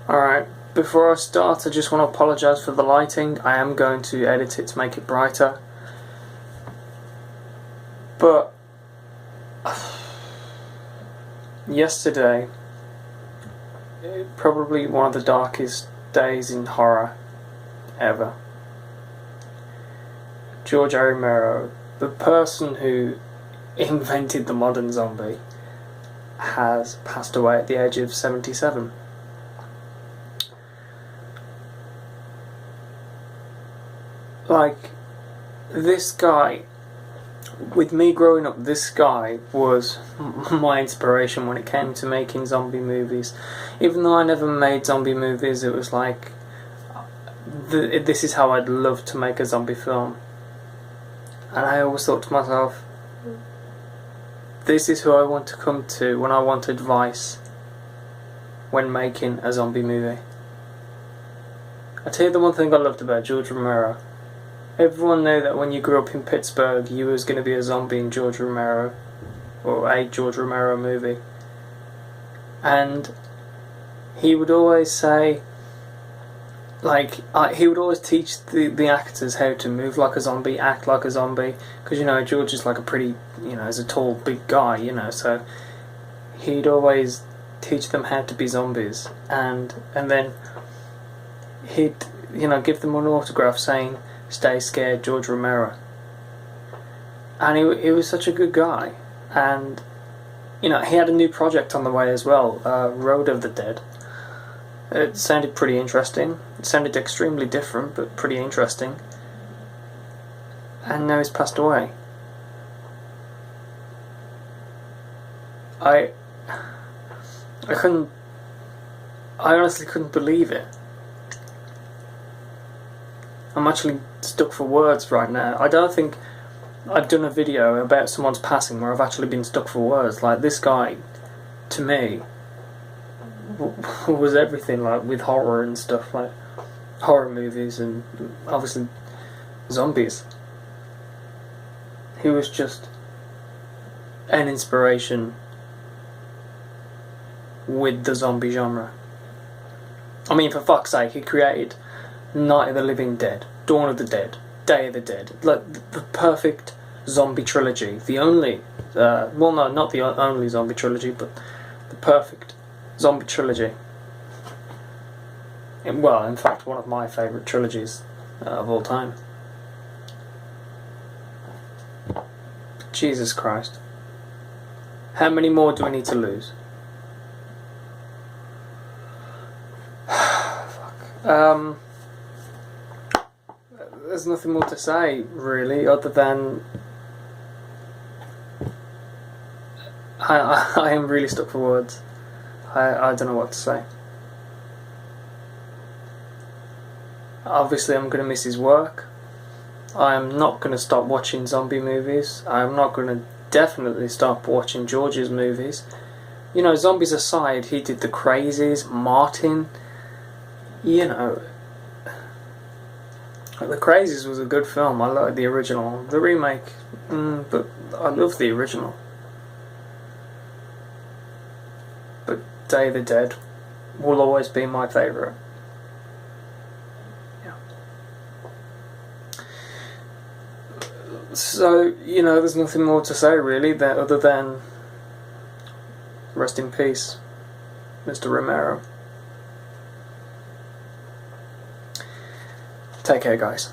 Alright, before I start I just want to apologise for the lighting. I am going to edit it to make it brighter. But yesterday, probably one of the darkest days in horror ever. George Romero, the person who invented the modern zombie, has passed away at the age of 77. Like, this guy, with me growing up, this guy was my inspiration when it came to making zombie movies. Even though I never made zombie movies, it was like, this is how I'd love to make a zombie film. And I always thought to myself, this is who I want to come to when I want advice when making a zombie movie. I tell you the one thing I loved about George Romero. Everyone knew that when you grew up in Pittsburgh, you was going to be a zombie in George Romero, or a George Romero movie. And he would always say, like, he would always teach the actors how to move like a zombie, act like a zombie, because, you know, George is like a pretty, you know, he's a tall, big guy, you know, so he'd always teach them how to be zombies, and then he'd, you know, give them an autograph saying, "Stay scared, George Romero." And he was such a good guy. And, you know, he had a new project on the way as well, Road of the Dead. It sounded pretty interesting. It sounded extremely different, but pretty interesting. And now he's passed away. I honestly couldn't believe it. I'm actually stuck for words right now. I don't think I've done a video about someone's passing where I've actually been stuck for words. Like, this guy, to me, was everything, like, with horror and stuff, like horror movies and obviously zombies. He was just an inspiration with the zombie genre. I mean, for fuck's sake, he created Night of the Living Dead, Dawn of the Dead, Day of the Dead, like the perfect zombie trilogy. The only, well, no, not the only zombie trilogy, but the perfect zombie trilogy. Well, in fact, one of my favourite trilogies of all time. Jesus Christ. How many more do I need to lose? Fuck. There's nothing more to say, really, other than I am really stuck for words. I don't know what to say. Obviously, I'm going to miss his work. I'm not going to stop watching zombie movies. I'm not going to definitely stop watching George's movies. You know, zombies aside, he did The Crazies, Martin. You know, The Crazies was a good film. I like the original. The remake, but I love the original. But Day of the Dead will always be my favourite. Yeah. So, you know, there's nothing more to say really, other than rest in peace, Mr. Romero. Take care, guys.